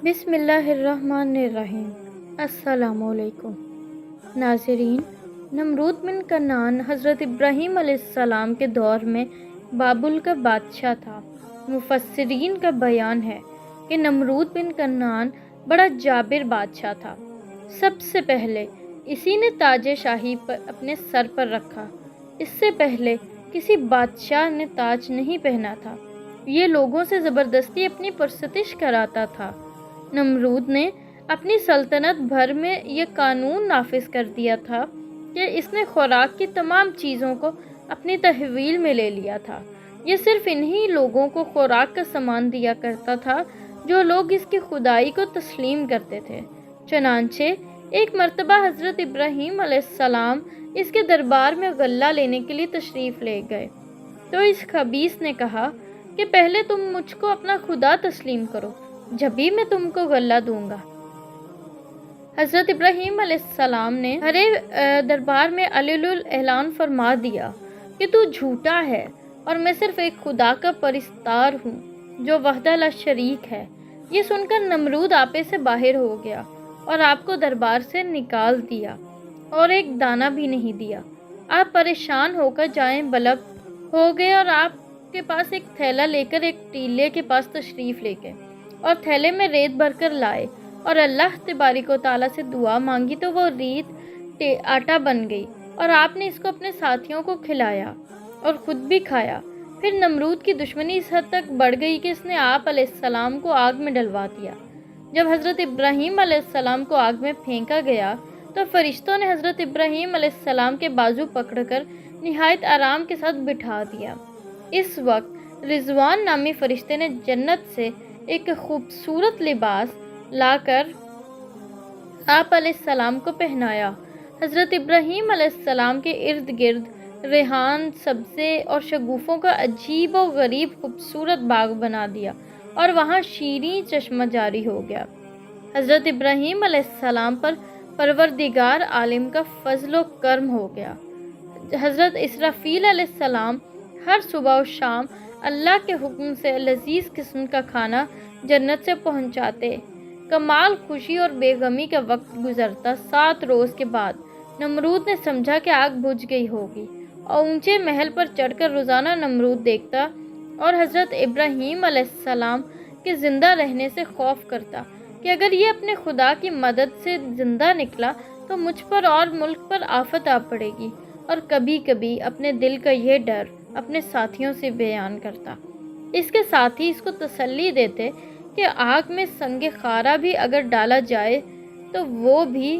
بسم اللہ الرحمن الرحیم۔ السلام علیکم ناظرین، نمرود بن کنعان حضرت ابراہیم علیہ السلام کے دور میں بابل کا بادشاہ تھا۔ مفسرین کا بیان ہے کہ نمرود بن کنعان بڑا جابر بادشاہ تھا۔ سب سے پہلے اسی نے تاج شاہی پر اپنے سر پر رکھا۔ اس سے پہلے کسی بادشاہ نے تاج نہیں پہنا تھا۔ یہ لوگوں سے زبردستی اپنی پرستش کراتا تھا۔ نمرود نے اپنی سلطنت بھر میں یہ قانون نافذ کر دیا تھا کہ اس نے خوراک کی تمام چیزوں کو اپنی تحویل میں لے لیا تھا۔ یہ صرف انہی لوگوں کو خوراک کا سامان دیا کرتا تھا جو لوگ اس کی خدائی کو تسلیم کرتے تھے۔ چنانچہ ایک مرتبہ حضرت ابراہیم علیہ السلام اس کے دربار میں غلہ لینے کے لیے تشریف لے گئے تو اس خبیث نے کہا کہ پہلے تم مجھ کو اپنا خدا تسلیم کرو، جبھی میں تم کو غلہ دوں گا۔ حضرت ابراہیم علیہ السلام نے ہرے دربار میں علیل اعلان فرما دیا کہ تو جھوٹا ہے اور میں صرف ایک خدا کا پرستار ہوں جو وحدہ لا شریک ہے۔ یہ سن کر نمرود آپے سے باہر ہو گیا اور آپ کو دربار سے نکال دیا اور ایک دانہ بھی نہیں دیا۔ آپ پریشان ہو کر جائیں بلب ہو گئے اور آپ کے پاس ایک تھیلا لے کر ایک ٹیلے کے پاس تشریف لے گئے اور تھیلے میں ریت بھر کر لائے اور اللہ تبارک و تعالیٰ سے دعا مانگی تو وہ ریت آٹا بن گئی اور آپ نے اس کو اپنے ساتھیوں کو کھلایا اور خود بھی کھایا۔ پھر نمرود کی دشمنی اس حد تک بڑھ گئی کہ اس نے آپ علیہ السلام کو آگ میں ڈلوا دیا۔ جب حضرت ابراہیم علیہ السلام کو آگ میں پھینکا گیا تو فرشتوں نے حضرت ابراہیم علیہ السلام کے بازو پکڑ کر نہایت آرام کے ساتھ بٹھا دیا۔ اس وقت رضوان نامی فرشتے نے جنت سے ایک خوبصورت لباس لا کر آپ علیہ السلام کو پہنایا۔ حضرت ابراہیم علیہ السلام کے ارد گرد ریحان، سبزے اور شگوفوں کا عجیب و غریب خوبصورت باغ بنا دیا اور وہاں شیریں چشمہ جاری ہو گیا۔ حضرت ابراہیم علیہ السلام پر پروردگار عالم کا فضل و کرم ہو گیا۔ حضرت اسرافیل علیہ السلام ہر صبح و شام اللہ کے حکم سے لذیذ قسم کا کھانا جنت سے پہنچاتے۔ کمال خوشی اور بے غمی کا وقت گزرتا۔ 7 روز کے بعد نمرود نے سمجھا کہ آگ بجھ گئی ہوگی اور اونچے محل پر چڑھ کر روزانہ نمرود دیکھتا اور حضرت ابراہیم علیہ السلام کے زندہ رہنے سے خوف کرتا کہ اگر یہ اپنے خدا کی مدد سے زندہ نکلا تو مجھ پر اور ملک پر آفت آ پڑے گی، اور کبھی کبھی اپنے دل کا یہ ڈر اپنے ساتھیوں سے بیان کرتا۔ اس کے ساتھی اس کو تسلی دیتے کہ آگ میں سنگ خارا بھی اگر ڈالا جائے تو وہ بھی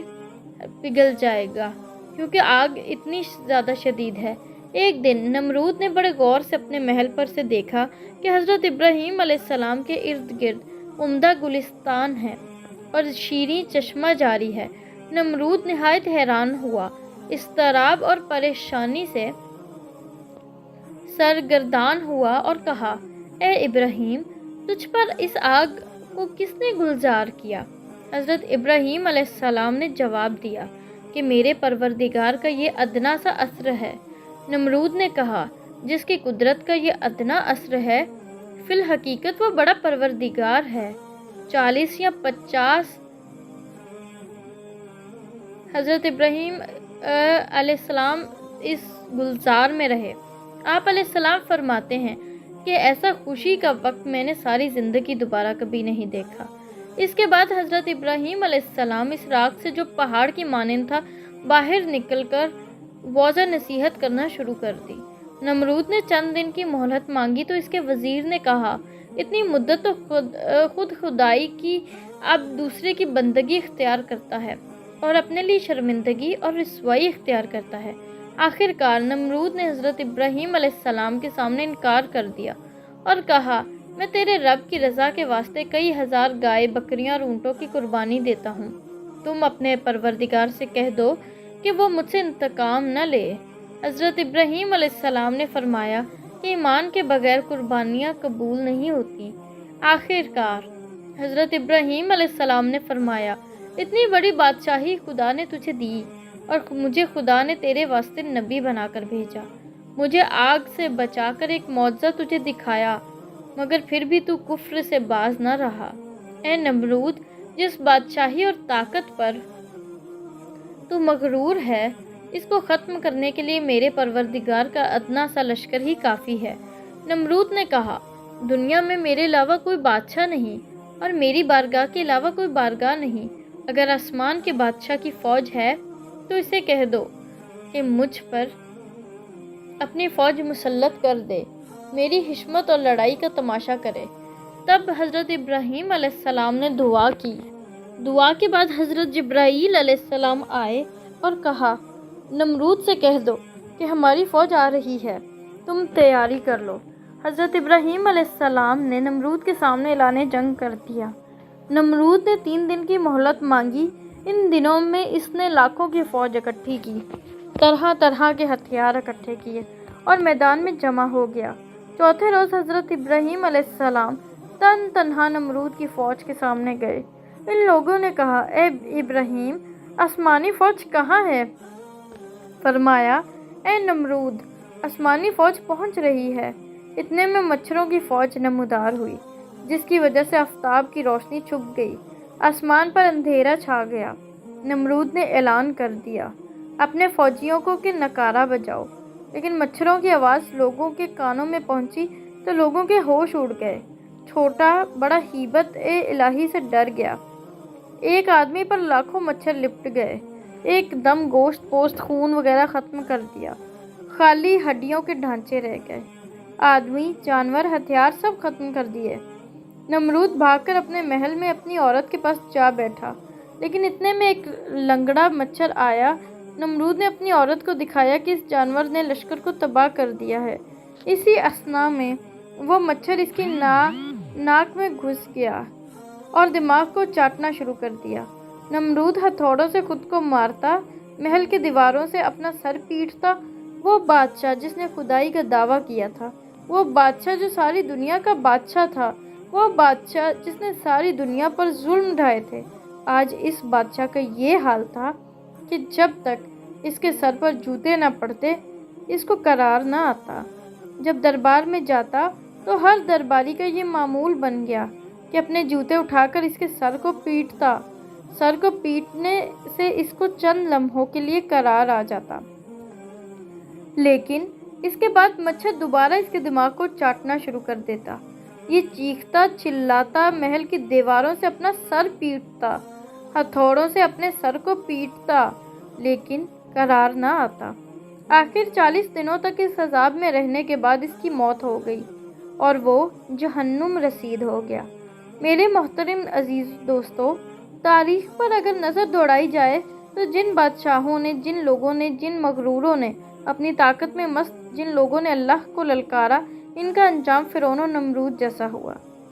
پگھل جائے گا کیونکہ آگ اتنی زیادہ شدید ہے۔ ایک دن نمرود نے بڑے غور سے اپنے محل پر سے دیکھا کہ حضرت ابراہیم علیہ السلام کے ارد گرد عمدہ گلستان ہے اور شیریں چشمہ جاری ہے۔ نمرود نہایت حیران ہوا، اضطراب اور پریشانی سے سرگردان ہوا اور کہا، اے ابراہیم، تجھ پر اس آگ کو کس نے گلزار کیا؟ حضرت ابراہیم علیہ السلام نے جواب دیا کہ میرے پروردگار کا یہ ادنا سا اثر ہے۔ نمرود نے کہا، جس کی قدرت کا یہ ادنا اثر ہے، فی الحقیقت وہ بڑا پروردگار ہے۔ 40 یا 50 حضرت ابراہیم علیہ السلام اس گلزار میں رہے۔ آپ علیہ السلام فرماتے ہیں کہ ایسا خوشی کا وقت میں نے ساری زندگی دوبارہ کبھی نہیں دیکھا۔ اس کے بعد حضرت ابراہیم علیہ السلام اس راگ سے جو پہاڑ کی مانند تھا باہر نکل کر واضح نصیحت کرنا شروع کر دی۔ نمرود نے چند دن کی مہلت مانگی تو اس کے وزیر نے کہا، اتنی مدت تو خود خدائی کی اب دوسرے کی بندگی اختیار کرتا ہے اور اپنے لیے شرمندگی اور رسوائی اختیار کرتا ہے۔ آخر کار نمرود نے حضرت ابراہیم علیہ السلام کے سامنے انکار کر دیا اور کہا، میں تیرے رب کی رضا کے واسطے کئی ہزار گائے، بکریاں اور اونٹوں کی قربانی دیتا ہوں۔ تم اپنے پروردگار سے کہہ دو کہ وہ مجھ سے انتقام نہ لے۔ حضرت ابراہیم علیہ السلام نے فرمایا کہ ایمان کے بغیر قربانیاں قبول نہیں ہوتی۔ آخر کار حضرت ابراہیم علیہ السلام نے فرمایا، اتنی بڑی بادشاہی خدا نے تجھے دی اور مجھے خدا نے تیرے واسطے نبی بنا کر بھیجا۔ مجھے آگ سے بچا کر ایک معجزہ تجھے دکھایا، مگر پھر بھی تو کفر سے باز نہ رہا۔ اے نمرود، جس بادشاہی اور طاقت پر تو مغرور ہے، اس کو ختم کرنے کے لیے میرے پروردگار کا ادنا سا لشکر ہی کافی ہے۔ نمرود نے کہا، دنیا میں میرے علاوہ کوئی بادشاہ نہیں اور میری بارگاہ کے علاوہ کوئی بارگاہ نہیں۔ اگر آسمان کے بادشاہ کی فوج ہے تو اسے کہہ دو کہ مجھ پر اپنی فوج مسلط کر دے، میری حشمت اور لڑائی کا تماشا کرے۔ تب حضرت ابراہیم علیہ السلام نے دعا کی۔ دعا کے بعد حضرت جبرائیل علیہ السلام آئے اور کہا، نمرود سے کہہ دو کہ ہماری فوج آ رہی ہے، تم تیاری کر لو۔ حضرت ابراہیم علیہ السلام نے نمرود کے سامنے اعلان جنگ کر دیا۔ نمرود نے 3 دن کی مہلت مانگی۔ ان دنوں میں اس نے لاکھوں کی فوج اکٹھی کی، طرح طرح کے ہتھیار اکٹھے کیے اور میدان میں جمع ہو گیا۔ چوتھے روز حضرت ابراہیم علیہ السلام تنہا نمرود کی فوج کے سامنے گئے۔ ان لوگوں نے کہا، اے ابراہیم، آسمانی فوج کہاں ہے؟ فرمایا، اے نمرود، آسمانی فوج پہنچ رہی ہے۔ اتنے میں مچھروں کی فوج نمودار ہوئی، جس کی وجہ سے آفتاب کی روشنی چھپ گئی، آسمان پر اندھیرا چھا گیا۔ نمرود نے اعلان کر دیا اپنے فوجیوں کو کہ نکارہ بجاؤ، لیکن مچھروں کی آواز لوگوں کے کانوں میں پہنچی تو لوگوں کے ہوش اڑ گئے۔ چھوٹا بڑا ہیبت الہی سے ڈر گیا۔ ایک آدمی پر لاکھوں مچھر لپٹ گئے، ایک دم گوشت پوست خون وغیرہ ختم کر دیا، خالی ہڈیوں کے ڈھانچے رہ گئے۔ آدمی، جانور، ہتھیار سب ختم کر دیے۔ نمرود بھاگ کر اپنے محل میں اپنی عورت کے پاس جا بیٹھا، لیکن اتنے میں ایک لنگڑا مچھر آیا۔ نمرود نے اپنی عورت کو دکھایا کہ اس جانور نے لشکر کو تباہ کر دیا ہے۔ اسی اثنا میں وہ مچھر اس کی ناک میں گھس گیا اور دماغ کو چاٹنا شروع کر دیا۔ نمرود ہتھوڑوں سے خود کو مارتا، محل کی دیواروں سے اپنا سر پیٹتا۔ وہ بادشاہ جس نے خدائی کا دعویٰ کیا تھا، وہ بادشاہ جو ساری دنیا کا بادشاہ تھا، وہ بادشاہ جس نے ساری دنیا پر ظلم ڈھائے تھے، آج اس بادشاہ کا یہ حال تھا کہ جب تک اس کے سر پر جوتے نہ پڑتے اس کو قرار نہ آتا۔ جب دربار میں جاتا تو ہر درباری کا یہ معمول بن گیا کہ اپنے جوتے اٹھا کر اس کے سر کو پیٹتا۔ سر کو پیٹنے سے اس کو چند لمحوں کے لیے قرار آ جاتا، لیکن اس کے بعد مچھر دوبارہ اس کے دماغ کو چاٹنا شروع کر دیتا۔ یہ چیختا چلاتا محل کی دیواروں سے اپنا سر پیٹتا، ہتھوڑوں سے اپنے سر کو پیٹتا، لیکن قرار نہ آتا۔ آخر 40 دنوں تک اس عذاب میں رہنے کے بعد اس کی موت ہو گئی اور وہ جہنم رسید ہو گیا۔ میرے محترم عزیز دوستو، تاریخ پر اگر نظر دوڑائی جائے تو جن بادشاہوں نے، جن لوگوں نے، جن مغروروں نے اپنی طاقت میں مست جن لوگوں نے اللہ کو للکارا، ان کا انجام فرعون و نمرود جیسا ہوا۔